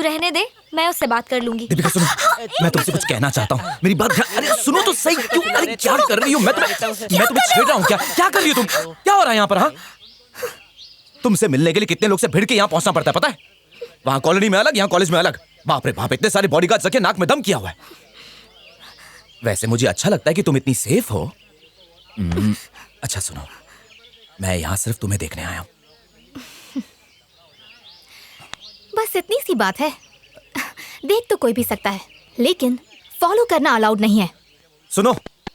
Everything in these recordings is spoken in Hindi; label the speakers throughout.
Speaker 1: रहने दे, मैं उससे बात कर लूंगी।
Speaker 2: दीपिका सुनो, मैं तुमसे कुछ कहना चाहता हूँ, मेरी बात अरे सुनो तो सही। क्यों? अरे क्या कर रही हो? मैं तुम्हें छेड़ रहा हूँ क्या? क्या कर रही हो तुम? क्या हो रहा है यहाँ पर? हाँ, तुमसे मिलने के लिए कितने लोग से भिड़ के यहाँ पहुंचना पड़ता है पता है? वहाँ कॉलोनी में अलग, यहाँ कॉलेज में अलग। बाप रे बाप, इतने सारे बॉडीगार्ड्स रखे, नाक में दम किया हुआ है। वैसे मुझे अच्छा लगता है कि तुम इतनी सेफ हो। अच्छा सुनो, मैं यहाँ सिर्फ तुम्हें देखने आया हूँ।
Speaker 1: बस इतनी सी बात है। देख तो कोई भी सकता है, लेकिन फॉलो करना अलाउड नहीं है।
Speaker 2: सुनो,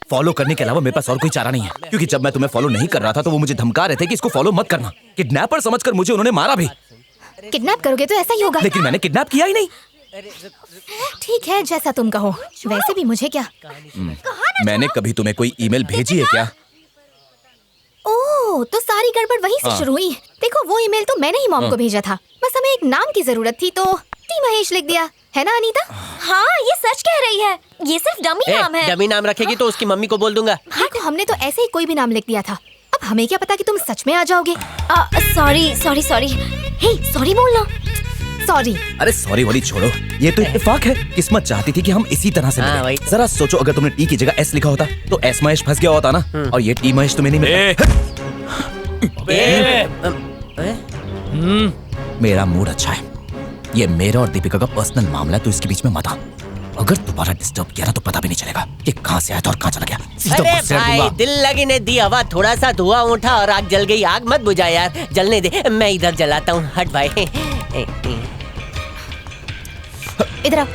Speaker 2: फॉलो करने के अलावा मेरे पास और कोई चारा नहीं है, क्योंकि जब मैं तुम्हें फॉलो नहीं कर रहा था तो वो मुझे धमका रहे थे कि इसको फॉलो मत करना। किडनैपर समझकर मुझे उन्होंने मारा भी।
Speaker 1: किडनैप करोगे तो ऐसा ही होगा।
Speaker 2: लेकिन मैंने किडनैप किया ही नहीं।
Speaker 1: ठीक है, जैसा तुम कहो। वैसे भी मुझे क्या।
Speaker 2: मैंने कभी तुम्हें कोई ईमेल भेजी है क्या?
Speaker 1: ओह, तो सारी गड़बड़ वहीं से शुरू हुई। देखो, वो ईमेल तो मैंने ही मॉम को भेजा था। बस हमें एक नाम की जरूरत थी, तो टी महेश लिख दिया, है ना अनीता? हाँ, ये सच कह रही है। ये सिर्फ डमी नाम है।
Speaker 3: डमी नाम रखेगी तो उसकी मम्मी को बोल दूंगा।
Speaker 1: देखो, हमने तो ऐसे ही कोई भी नाम लिख दिया था। अब हमें क्या पता कि तुम सच में आ जाओगे। सॉरी। हे, सॉरी बोलना। सॉरी।
Speaker 2: अरे सॉरी वाली छोड़ो, ये तो इत्तेफाक है। किस्मत चाहती थी कि हम इसी तरह से मिले। जरा सोचो, अगर तुमने टी की जगह एस लिखा होता तो एस महेश फंस गया होता ना, और ये टी महेश तुम्हें नहीं मिलता। मेरा मूड अच्छा है। ये मेरा और दीपिका का पर्सनल मामला है, तो इसके बीच में मत आ। अगर दोबारा डिस्टर्ब किया ना तो पता भी नहीं चलेगा कि कहाँ से आया था और कहाँ चला गया।
Speaker 3: अरे भाई, दिल लगी ने दी हवा, थोड़ा सा धुआं उठा और आग जल गई। आग मत बुझा यार, जलने दे, मैं इधर जलाता हूँ। हट भाई।
Speaker 1: इधर आओ।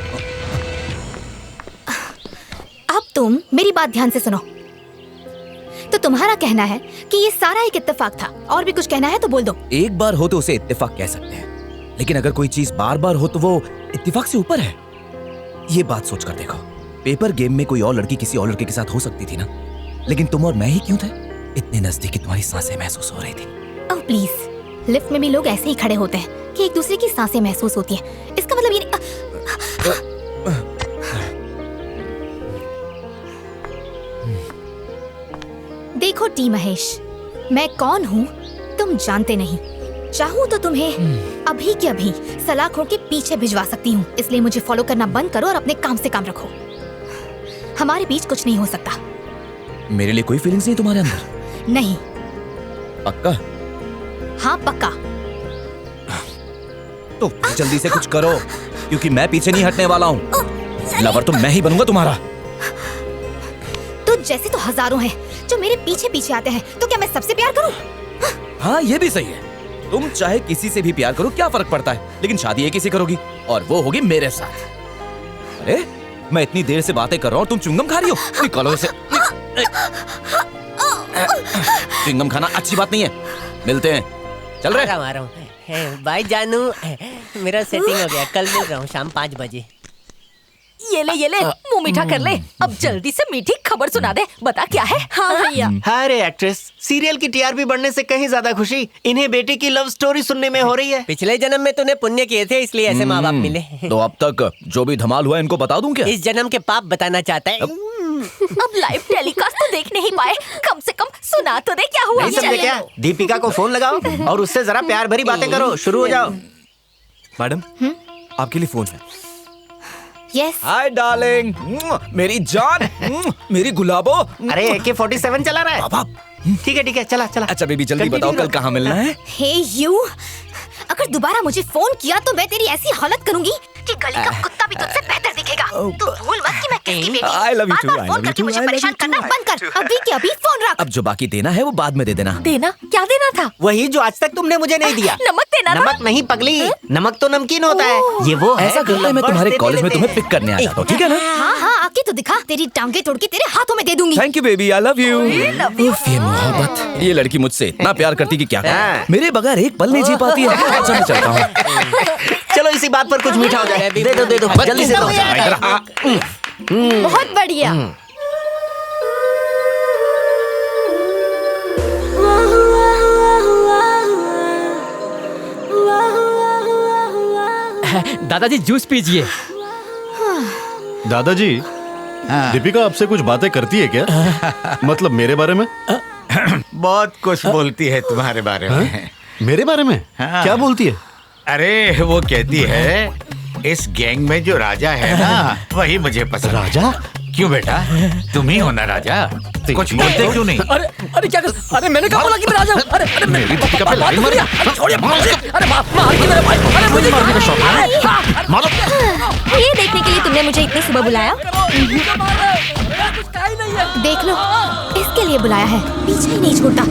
Speaker 1: अब तुम मेरी बात ध्यान से सुनो। तो तुम्हारा कहना है कि ये सारा एक इत्तेफाक था, और भी कुछ कहना है तो बोल दो।
Speaker 2: एक बार हो तो उसे इत्तेफाक कह सकते हैं, लेकिन अगर कोई चीज बार बार हो तो वो इत्तेफाक से ऊपर है। ये बात सोच कर देखो, पेपर गेम में कोई और लड़की किसी और लड़के के साथ हो सकती थी ना, लेकिन तुम और मैं ही क्यों थे? इतने नजदीक कि तुम्हारी सांसें महसूस हो रही थी।
Speaker 1: ओह प्लीज, लिफ्ट में भी लोग ऐसे ही खड़े होते हैं कि एक दूसरे की सांसें महसूस होती हैं। इसका मतलब ये देखो टी महेश, मैं कौन हूँ तुम जानते नहीं। चाहूँ तो तुम्हें अभी के अभी सलाखों के पीछे भिजवा सकती हूँ। इसलिए मुझे फॉलो करना बंद करो और अपने काम से काम रखो। हमारे बीच कुछ नहीं हो सकता।
Speaker 2: मेरे लिए कोई फीलिंग्स नहीं तुम्हारे अंदर?
Speaker 1: नहीं।
Speaker 2: पक्का?
Speaker 1: हाँ पक्का।
Speaker 2: तो जल्दी से कुछ करो, क्योंकि मैं पीछे नहीं हटने वाला हूँ। लवर तो मैं ही बनूंगा तुम्हारा।
Speaker 1: तो जैसे तो हजारों हैं जो मेरे पीछे पीछे आते हैं, तो क्या मैं सबसे प्यार करूं?
Speaker 2: हाँ, ये भी सही है। तुम चाहे किसी से भी प्यार करो, क्या फर्क पड़ता है? लेकिन शादी एक ही से करोगी, और वो होगी मेरे साथ। अरे मैं इतनी देर से बातें कर रहा हूँ, तुम च्युइंगम खा रही हो। निकालो इसे। च्युइंगम खाना अच्छी बात नहीं है। मिलते हैं, चल रहे।
Speaker 3: आ रहा हूँ भाई जानू, मेरा सेटिंग हो गया। कल मिल रहा हूँ शाम 5 बजे।
Speaker 4: ये ले, मुंह मीठा कर ले। अब जल्दी से मीठी खबर सुना दे, बता क्या है? हाँ भैया।
Speaker 5: अरे एक्ट्रेस, सीरियल की टीआरपी बढ़ने से कहीं ज्यादा खुशी इन्हें बेटे की लव स्टोरी सुनने में हो रही है।
Speaker 3: पिछले जन्म में तूने पुण्य किए थे, इसलिए ऐसे माँ बाप मिले।
Speaker 2: तो अब तक जो भी धमाल हुआ इनको बता दूं क्या?
Speaker 3: इस जन्म के पाप बताना चाहता है।
Speaker 4: अब लाइव टेलीकास्ट तो देख नहीं पाए, कम से कम सुना तो दे क्या हुआ।
Speaker 5: नहीं समझे क्या? दीपिका को फोन लगाओ और उससे जरा प्यार भरी बातें करो। शुरू हो जाओ।
Speaker 2: मैडम, आपके लिए फोन है।
Speaker 1: यस।
Speaker 2: हाय डार्लिंग, मेरी जान, मेरी गुलाबो।
Speaker 5: अरे AK-47 चला रहा है।
Speaker 2: बाबा,
Speaker 5: ठीक है, चला।
Speaker 2: अच्छा बेबी, जल्दी बताओ कल कहाँ मिलना है?
Speaker 1: हे यू, अगर दोबारा मुझे फोन किया तो मैं तेरी ऐसी हालत करूंगी कि गली का कुत्ता भी तुझसे बेहतर दिखेगा। तू भूल मत कि मैं किसकी बेटी हूँ।
Speaker 2: I love you too,
Speaker 1: बार-बार फोन करके मुझे परेशान करना बंद कर। अभी के अभी फोन रख।
Speaker 2: अब जो बाकी देना है वो बाद में दे देना।
Speaker 4: देना? क्या देना था?
Speaker 5: वही जो आज तक तुमने मुझे नहीं दिया।
Speaker 4: नमक देना।
Speaker 5: नमक नहीं पगली, नमक तो नमकीन होता है। ये वो है
Speaker 2: ऐसा
Speaker 5: जो
Speaker 2: करता है, मैं
Speaker 5: lovers
Speaker 2: तुम्हारे
Speaker 5: देते
Speaker 2: कॉलेज में
Speaker 5: रहते
Speaker 2: तुम्हें
Speaker 5: हैं।
Speaker 2: पिक करने आ जाता हूँ, ठीक है ना?
Speaker 1: हाँ, आके तो दिखा। तेरी टांगे तोड़ के तेरे हाथों में दे दूंगी।
Speaker 2: Thank you baby, I love you. उफ, ये मोहब्बत, ये लड़की मुझसे इतना प्यार करती कि क्या कहूं। मेरे बगैर एक पल नहीं जी पाती है। अच्छा मैं चलता हूँ।
Speaker 5: चलो इसी बात पर कुछ मीठा हो जाए। दे दो जल्दी से दो।
Speaker 1: बहुत बढ़िया।
Speaker 6: दादाजी जूस पीजिए।
Speaker 7: दादाजी, दीपिका आपसे कुछ बातें करती है क्या? मतलब मेरे बारे में?
Speaker 8: बहुत कुछ बोलती है तुम्हारे बारे में।
Speaker 7: मेरे बारे में?
Speaker 8: हाँ।
Speaker 7: क्या बोलती है?
Speaker 8: अरे वो कहती है इस गैंग में जो राजा है ना वही मुझे पसंद।
Speaker 7: राजा?
Speaker 8: क्यों बेटा, तुम ही हो ना राजा? कुछ बोलते क्यों नहीं?
Speaker 6: अरे अरे क्या कर, अरे मैंने कहा बोला कि मैं राजा हूँ। अरे अरे
Speaker 7: मेरी दीपिका पे लाइन मारी।
Speaker 6: छोड़िए, अरे मार के मेरे भाई, अरे मुझे
Speaker 7: मारने का शौक है। मारो।
Speaker 1: ये देखने के लिए तुमने मुझे इतनी सुबह बुलाया? देख लो, इसके लिए बुलाया है, पीछे ही नहीं छूटता।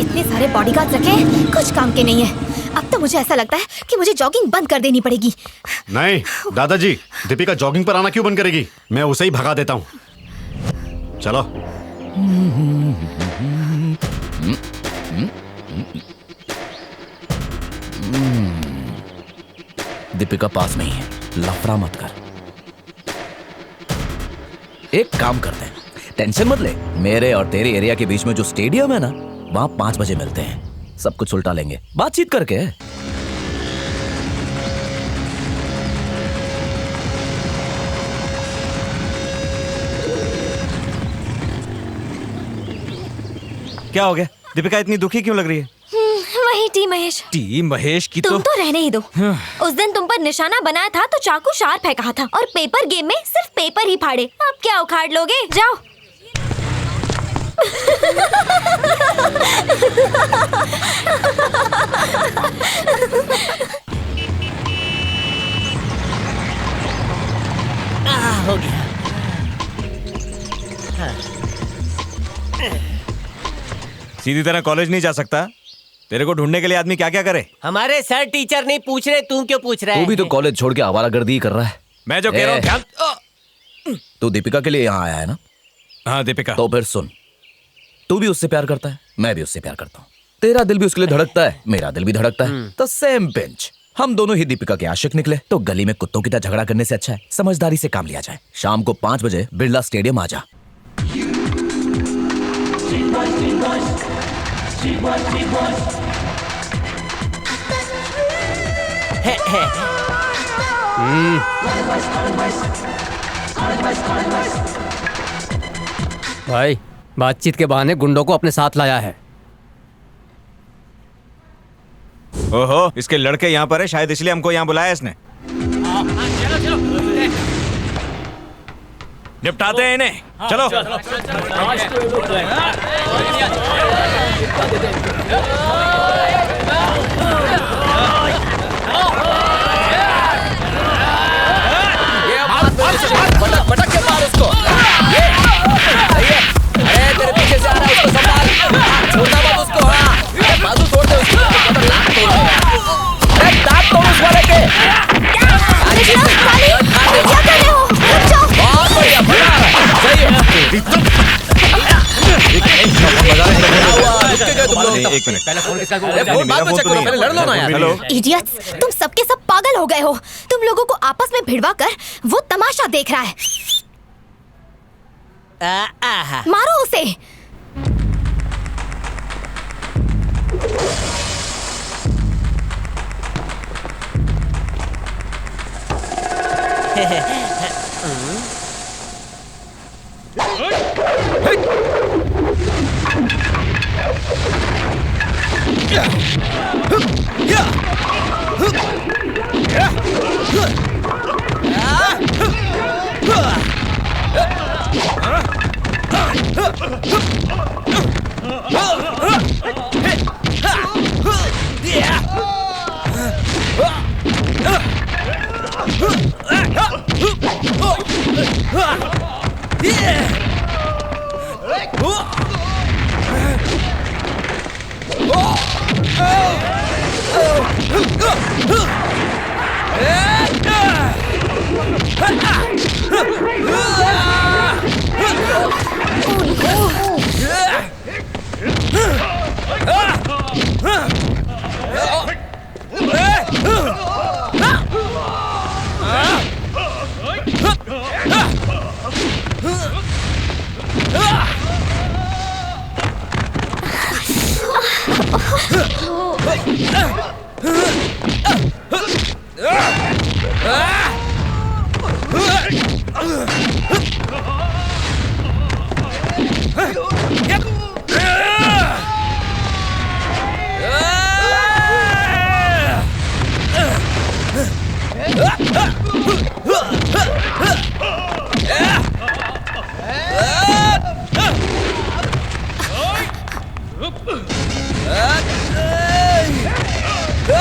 Speaker 1: इतने सारे बॉडीगार्ड्स रखे हैं, कुछ काम के नहीं है। अब तो मुझे ऐसा लगता है कि मुझे जॉगिंग बंद कर देनी पड़ेगी।
Speaker 7: नहीं दादाजी, दीपिका जॉगिंग पर आना क्यों बंद करेगी? मैं उसे ही भगा देता हूँ। चलो।
Speaker 2: दीपिका पास में ही है, लफड़ा मत कर। एक काम करते हैं, टेंशन मत ले। मेरे और तेरे एरिया के बीच में जो स्टेडियम है ना, वहां 5 बजे मिलते हैं। सब कुछ उल्टा लेंगे बातचीत करके।
Speaker 9: क्या हो गया? दीपिका इतनी दुखी क्यों लग रही है?
Speaker 1: वही टी महेश।
Speaker 9: टी महेश की
Speaker 1: तुम तो रहने ही दो। उस दिन तुम पर निशाना बनाया था तो चाकू शार्प है कहा था, और पेपर गेम में सिर्फ पेपर ही फाड़े। अब क्या उखाड़ लोगे? जाओ।
Speaker 3: हो गया।
Speaker 9: सीधी तरह कॉलेज नहीं जा सकता? तेरे को ढूंढने के लिए आदमी क्या क्या करे?
Speaker 3: हमारे सर टीचर नहीं पूछ रहे, तू क्यों पूछ रहा है?
Speaker 2: तू भी तो कॉलेज छोड़ के आवारागर्दी ही कर रहा है।
Speaker 9: मैं जो कह रहा हूँ ध्यान।
Speaker 2: तू दीपिका के लिए यहाँ आया है ना?
Speaker 9: हाँ दीपिका।
Speaker 2: तो फिर सुन, तू भी उससे प्यार करता है, मैं भी उससे प्यार करता हूँ। तेरा दिल भी उसके लिए धड़कता है, मेरा दिल भी धड़कता है। तो सेम बेंच, हम दोनों ही दीपिका के आशिक निकले। तो गली में कुत्तों की तरह झगड़ा करने से अच्छा है समझदारी से काम लिया जाए। शाम को 5 बजे बिरला स्टेडियम आ जा।
Speaker 6: भाई बातचीत के बहाने गुंडों को अपने साथ लाया है।
Speaker 9: ओहो, इसके लड़के यहाँ पर है, शायद इसलिए हमको यहाँ बुलाया इसने। निपटाते हैं इन्हें, चलो।
Speaker 2: पटक के मार उसको। अरे तेरे पीछे से आ रहा है, उसको संभाल। छोड़ना मत उसको। हाँ बाजू तोड़ दे उसकी, दांत तोड़ उस वाले के।
Speaker 1: क्या कर रहे हो?
Speaker 2: बहुत बढ़िया, सही है।
Speaker 9: एक मिनट,
Speaker 2: पहले लड़ लो ना यार।
Speaker 9: हेलो
Speaker 1: इडियट्स, तुम सबके सब पागल हो गए हो। तुम लोगों को आपस में भिड़वा कर वो तमाशा देख रहा है। मारो उसे। जो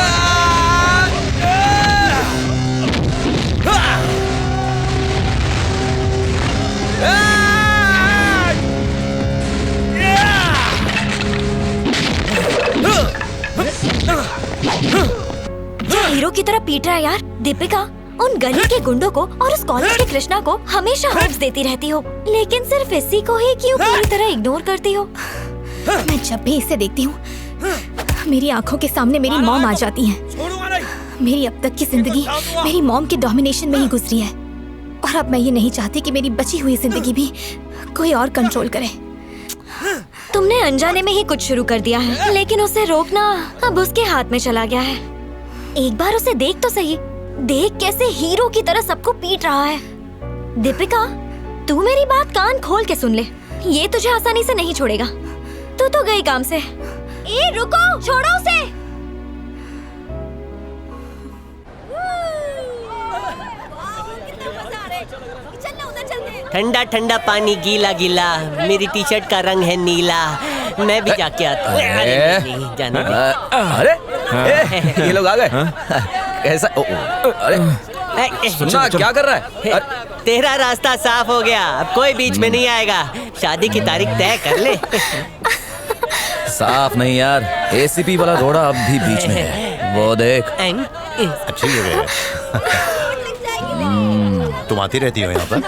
Speaker 1: हीरो की तरह पीट रहा है यार। दीपिका, उन गली के गुंडों को और उस कॉलेज के कृष्णा को हमेशा होप्स देती रहती हो, लेकिन सिर्फ इसी को ही क्यों पूरी तरह इग्नोर करती हो? मैं जब भी इसे देखती हूँ मेरी आंखों के सामने मेरी मॉम आ जाती है। मेरी अब तक की जिंदगी मेरी मॉम के डोमिनेशन में ही गुजरी है और अब मैं ये नहीं चाहती कि मेरी बची हुई जिंदगी भी कोई और कंट्रोल करे। तुमने अनजाने में ही कुछ शुरू कर दिया है, लेकिन उसे रोकना अब उसके हाथ में चला गया है। एक बार उसे देख तो सही, देख कैसे हीरो की तरह सबको पीट रहा है। दीपिका, तू मेरी बात कान खोल के सुन ले, ये तुझे आसानी से नहीं छोड़ेगा। तू तो गई काम से। ए रुको, छोड़ो उसे।
Speaker 3: ठंडा ठंडा पानी गीला गीला, मेरी टी शर्ट का रंग है नीला। मैं भी जाके आता हूँ। अरे नहीं, जाने दे।
Speaker 2: अरे ये लोग आ गए। कैसा? अरे सुनना, क्या कर रहा है?
Speaker 3: तेरा रास्ता साफ हो गया, अब कोई बीच में नहीं आएगा। शादी की तारीख तय कर ले।
Speaker 2: साफ नहीं यार, एसीपी वाला रोड़ा अब भी बीच में है, वो देख।
Speaker 7: अच्छी जगह है। तुम आती रहती हो यहाँ पर?